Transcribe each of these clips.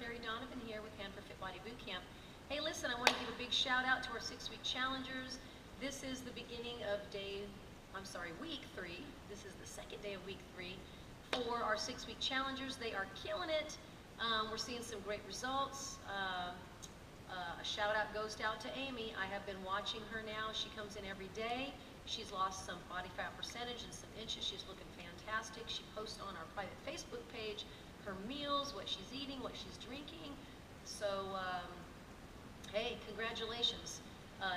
Carrie Donovan here with Hand for Fit Body Bootcamp. Hey, listen, I want to give a big shout out to our 6-week challengers. This is the beginning of week 3. This is the second day of week 3 for our 6-week challengers. They are killing it. We're seeing some great results. A shout out goes out to Amy. I have been watching her now. She comes in every day. She's lost some body fat percentage and some inches. She's looking fantastic. She posts on our private Facebook page her meals, what she's eating, what she's drinking. So, hey, congratulations.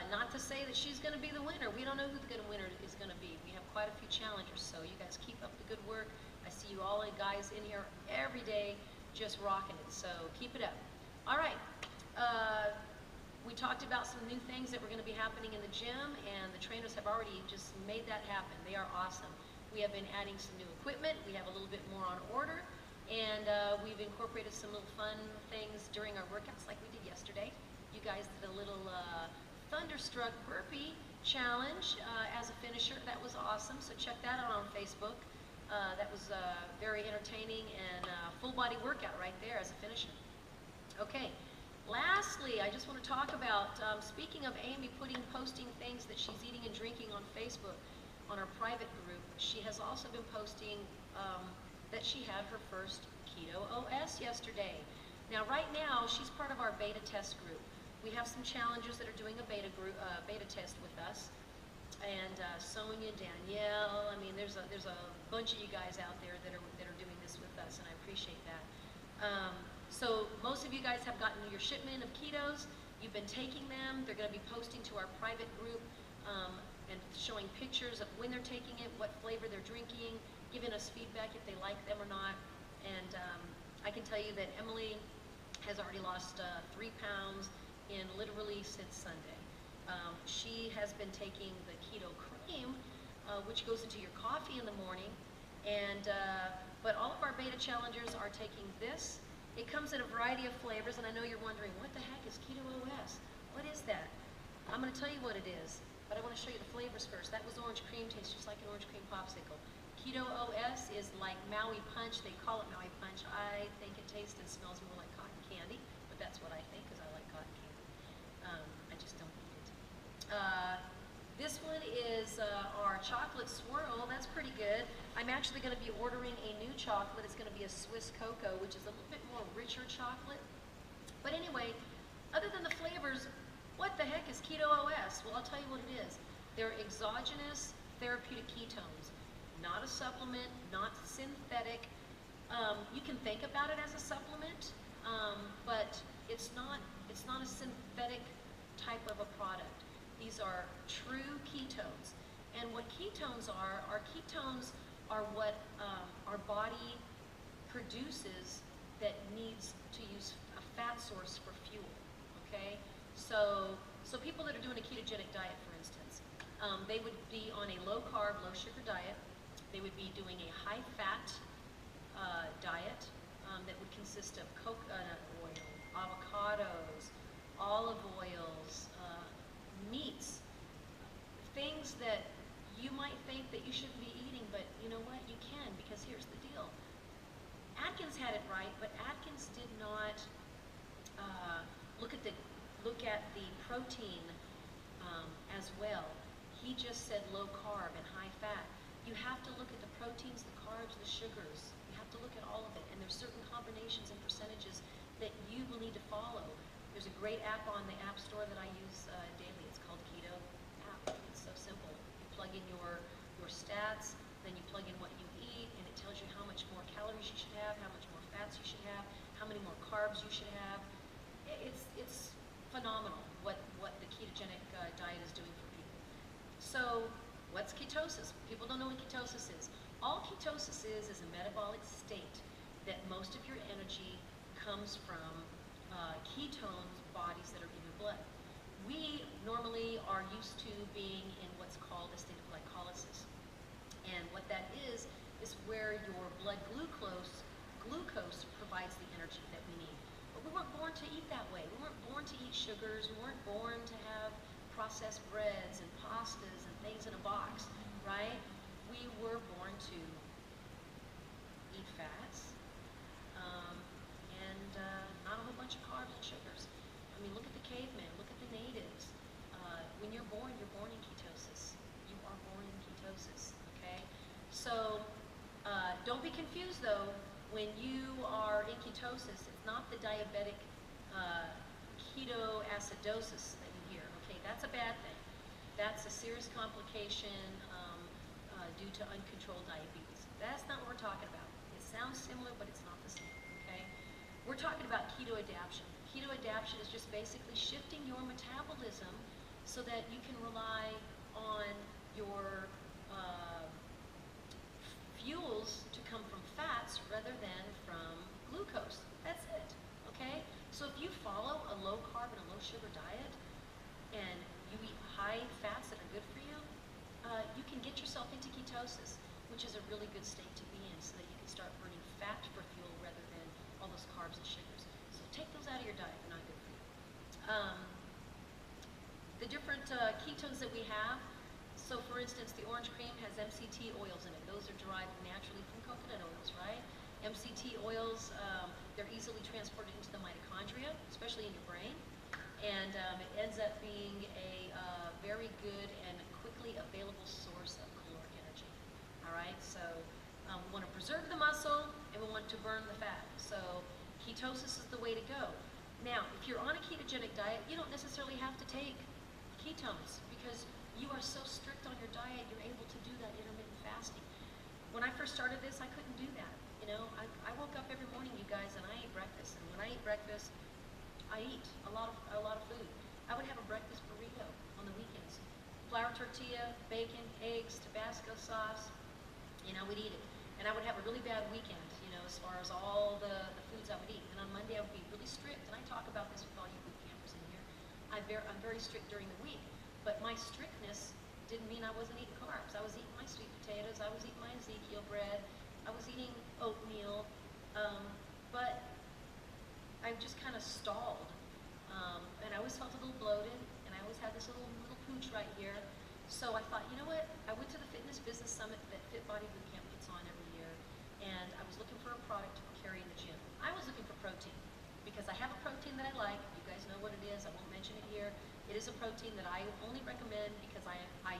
Not to say that she's going to be the winner. We don't know who the good winner is going to be. We have quite a few challengers, so you guys keep up the good work. I see you all guys in here every day just rocking it, so keep it up. All right. We talked about some new things that were going to be happening in the gym, and the trainers have already just made that happen. They are awesome. We have been adding some new equipment. We have a little bit more on order, and we've incorporated some little fun things during our workouts like we did yesterday. You guys did a little thunderstruck burpee challenge as a finisher. That was awesome, so check that out on Facebook. That was very entertaining and full body workout right there as a finisher. Okay. Lastly, I just want to talk about, speaking of Amy posting things that she's eating and drinking on Facebook, on our private group, she has also been posting that she had her first Keto OS yesterday. Now, right now, she's part of our beta test group. We have some challengers that are doing a beta test with us, and Sonia, Danielle. I mean, there's a bunch of you guys out there that are doing this with us, and I appreciate that. So most of you guys have gotten your shipment of ketos. You've been taking them. They're going to be posting to our private group and showing pictures of when they're taking it, what flavor they're drinking, giving us feedback if they like them or not. And I can tell you that Emily has already lost 3 pounds in literally since Sunday. She has been taking the keto cream, which goes into your coffee in the morning. And but all of our beta challengers are taking this. It comes in a variety of flavors, and I know you're wondering, what the heck is Keto OS? What is that? I'm going to tell you what it is, but I want to show you the flavors first. That was orange cream, tastes just like an orange cream popsicle. Keto OS is like Maui Punch. They call it Maui Punch. I think it tastes and smells more like cotton candy, but that's what I think because I like cotton candy. I just don't eat it. This one is our chocolate swirl. That's pretty good. I'm actually going to be ordering a new chocolate. It's going to be a Swiss cocoa, which is a little bit more richer chocolate. But anyway, other than the flavors, what the heck is Keto OS? Well, I'll tell you what it is. They're exogenous therapeutic ketones, not a supplement, not synthetic. You can think about it as a supplement, but it's not a synthetic type of a product. These are true ketones. And what ketones are what our body produces that needs to use a fat source for fuel, okay? So people that are doing a ketogenic diet, for instance, they would be on a low-carb, low-sugar diet. They would be doing a high-fat diet that would consist of coconut oil, avocados, olive oils, meats, things that you might think that you shouldn't be eating, but you know what? You can, because here's the deal. Atkins had it right, but Atkins did not look at the protein as well. He just said low carb and high fat. You have to look at the proteins, the carbs, the sugars. You have to look at all of it, and there's certain combinations and percentages that you will need to follow. There's a great app on the App Store that I use daily. It's called Keto app. It's so simple. You plug in your stats, then you plug in what you eat, and it tells you how much more calories you should have, how much more fats you should have, how many more carbs you should have. It's phenomenal what the ketogenic diet is doing for people. So what's ketosis? People don't know what ketosis is. All ketosis is a metabolic state that most of your energy comes from ketones bodies that are in your blood. We normally are used to being in what's called a state of glycolysis. And what that is where your blood glucose provides the energy that we need. But we weren't born to eat that way. We weren't born to eat sugars. We weren't born to have processed breads and pastas and things in a box, right? We were born to eat fats and not a ketosis, it's not the diabetic ketoacidosis that you hear. Okay, that's a bad thing. That's a serious complication due to uncontrolled diabetes. That's not what we're talking about. It sounds similar, but it's not the same. Okay, we're talking about keto adaptation. Keto adaptation is just basically shifting your metabolism so that you can rely on your fuels to come from fats rather than from glucose. That's it, okay? So if you follow a low carb and a low sugar diet and you eat high fats that are good for you, you can get yourself into ketosis, which is a really good state to be in so that you can start burning fat for fuel rather than all those carbs and sugars. So take those out of your diet, they're not good for you. The different ketones that we have, so for instance, the orange cream has MCT oils in it. Those are derived naturally from coconut oils, right? MCT oils, they're easily transported into the mitochondria, especially in your brain, and it ends up being a very good and quickly available source of caloric energy. All right, so we want to preserve the muscle and we want to burn the fat. So ketosis is the way to go. Now, if you're on a ketogenic diet, you don't necessarily have to take ketones because you are so strict on your diet, you're able to do that intermittent fasting. When I first started this, I couldn't do that. You know, I woke up every morning, you guys, and I ate breakfast. And when I eat breakfast, I eat a lot of food. I would have a breakfast burrito on the weekends. Flour tortilla, bacon, eggs, Tabasco sauce, you know, we'd eat it. And I would have a really bad weekend, you know, as far as all the foods I would eat. And on Monday I would be really strict, and I talk about this with all you boot campers in here. I'm very strict during the week, but my strictness didn't mean I wasn't eating carbs. I was eating my sweet potatoes, I was eating my Ezekiel bread, I was eating oatmeal, but I just kind of stalled. And I always felt a little bloated, and I always had this little pooch right here. So I thought, you know what? I went to the Fitness Business Summit that Fit Body Bootcamp puts on every year, and I was looking for a product to carry in the gym. I was looking for protein because I have a protein that I like. You guys know what it is. I won't mention it here. It is a protein that I only recommend because I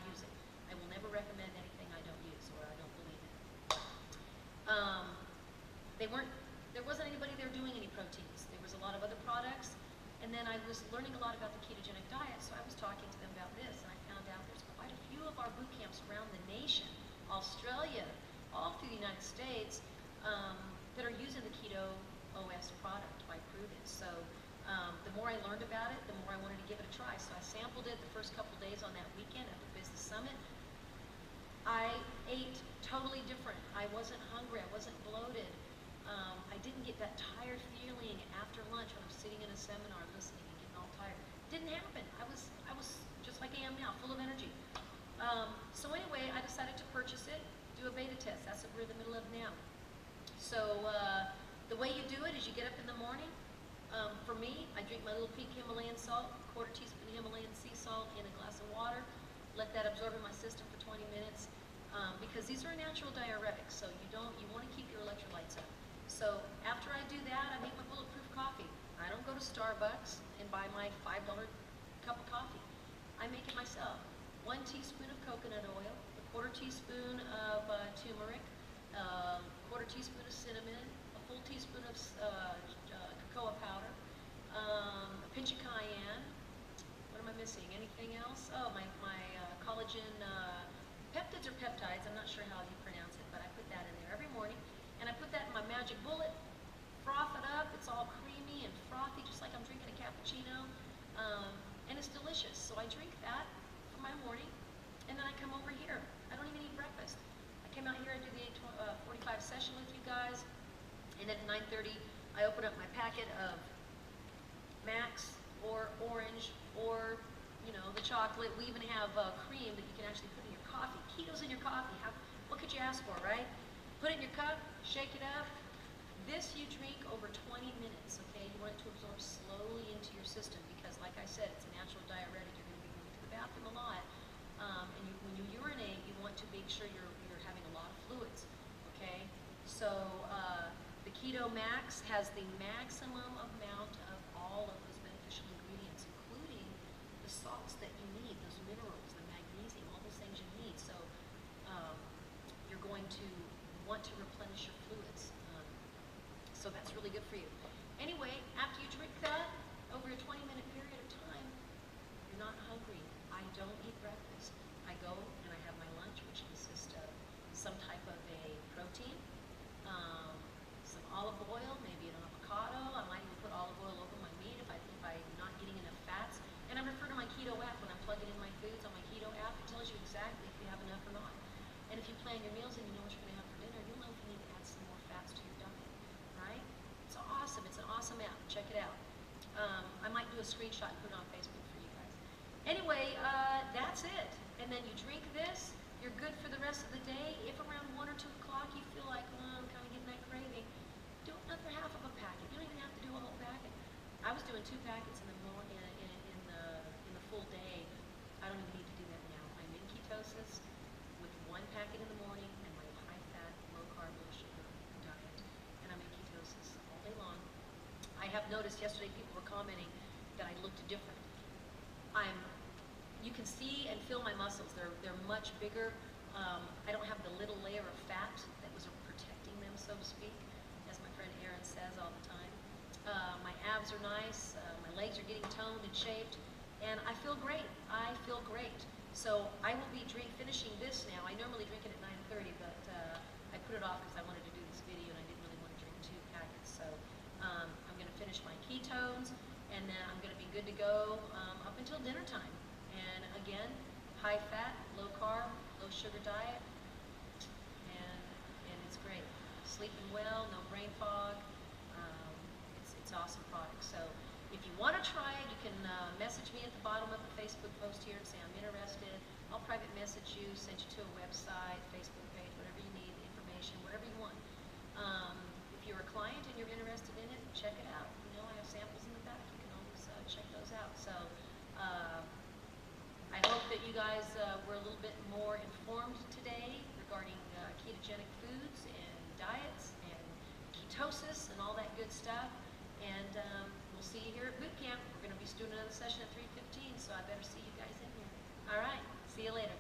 use it. I will never recommend anything I don't use or I don't believe in. There wasn't anybody there doing any proteins. There was a lot of other products. And then I was learning a lot about the ketogenic diet, so I was talking to them about this, and I found out there's quite a few of our boot camps around the nation, Australia, all through the United States, that are using the Keto OS product by Proven. So the more I learned about it, the more I wanted to give it a try. So I sampled it the first couple days on that weekend at the Business Summit. I ate totally different. I wasn't hungry. I wasn't bloated. I didn't get that tired feeling after lunch when I'm sitting in a seminar listening and getting all tired. Didn't happen. I was just like I am now, full of energy. So anyway, I decided to purchase it, do a beta test. That's what we're in the middle of now. So the way you do it is you get up in the morning. For me, I drink my little pink Himalayan salt, quarter teaspoon Himalayan sea salt in a glass of water. Let that absorb in my system for 20 minutes. Because these are natural diuretics, so you want to keep your electrolytes up. So after I do that, I make my bulletproof coffee. I don't go to Starbucks and buy my $5 cup of coffee. I make it myself. 1 teaspoon of coconut oil, a quarter teaspoon of turmeric, a quarter teaspoon of cinnamon, a full teaspoon of cocoa powder, a pinch of cayenne. What am I missing? Anything else? Oh, my collagen peptides or peptides. I'm not sure how you pronounce it, but I put that in there every morning. And I put that in my magic bullet, froth it up. It's all creamy and frothy, just like I'm drinking a cappuccino. And it's delicious. So I drink that for my morning, and then I come over here. I don't even eat breakfast. I came out here, I do the 8:45 session with you guys, and then at 9:30, I open up my packet of Max or orange or, you know, the chocolate. We even have cream that you can actually put in your coffee. Keto's in your coffee. What could you ask for, right? Put it in your cup, shake it up. This you drink over 20 minutes, okay? You want it to absorb slowly into your system because, like I said, it's a natural diuretic. You're going to be going to the bathroom a lot. And when you urinate, you want to make sure you're having a lot of fluids, okay? So the Keto Max has the maximum amount of all of those beneficial ingredients, including the salts that you need, those minerals, the magnesium, all those things you need. So you're going to want to replenish your fluids. So that's It's really good for you. Anyway, after you drink that, over a 20-minute period of time, you're not hungry. I don't eat breakfast. I go and I have my lunch, which consists of some type of a protein, some olive oil, maybe an avocado. I might even put olive oil over my meat if I'm not getting enough fats. And I refer to my keto app when I'm plugging in my foods on my keto app. It tells you exactly if you have enough or not. And if you plan your meals and you know what you're going to have for dinner, you'll know if you need to add some more fats to your diet, right? It's awesome. It's an awesome app. Check it out. I might do a screenshot and put it on Facebook for you guys. Anyway, that's it. And then you drink this. You're good for the rest of the day. If around 1 or 2 o'clock you feel like, I'm kind of getting that craving, do another half of a packet. You don't even have to do a whole packet. I was doing 2 packets in the morning, in the full day. I don't even need to do that now. I'm in ketosis with 1 packet in the morning and my high-fat, low-carb, low-sugar diet, and I'm in ketosis all day long. I have noticed yesterday people were commenting that I looked different. You can see and feel my muscles. They're much bigger. I don't have the little layer of fat that was protecting them, so to speak, as my friend Erin says all the time. My abs are nice. My legs are getting toned and shaped, and I feel great. I feel great. So I will be finishing this now. I normally drink it at 9:30, but I put it off because I wanted to do this video and I didn't really want to drink 2 packets. So I'm going to finish my ketones, and then I'm going to be good to go up until dinner time. And again, high fat, low carb, low sugar diet, and it's great. Sleeping well, no brain fog. It's awesome product. So if you want to try it, you can message me at the bottom of the Facebook post here and say I'm interested. I'll private message you, send you to a website, Facebook page, whatever you need, information, whatever you want. If you're a client and you're interested in it, check it out. You know, I have samples in the back. You can always check those out. So I hope that you guys were a little bit more informed today regarding ketogenic foods and diets and ketosis and all that good stuff. And we'll see you here at boot camp. We're going to be doing another session at 3:15, so I better see you guys in here. All right. See you later.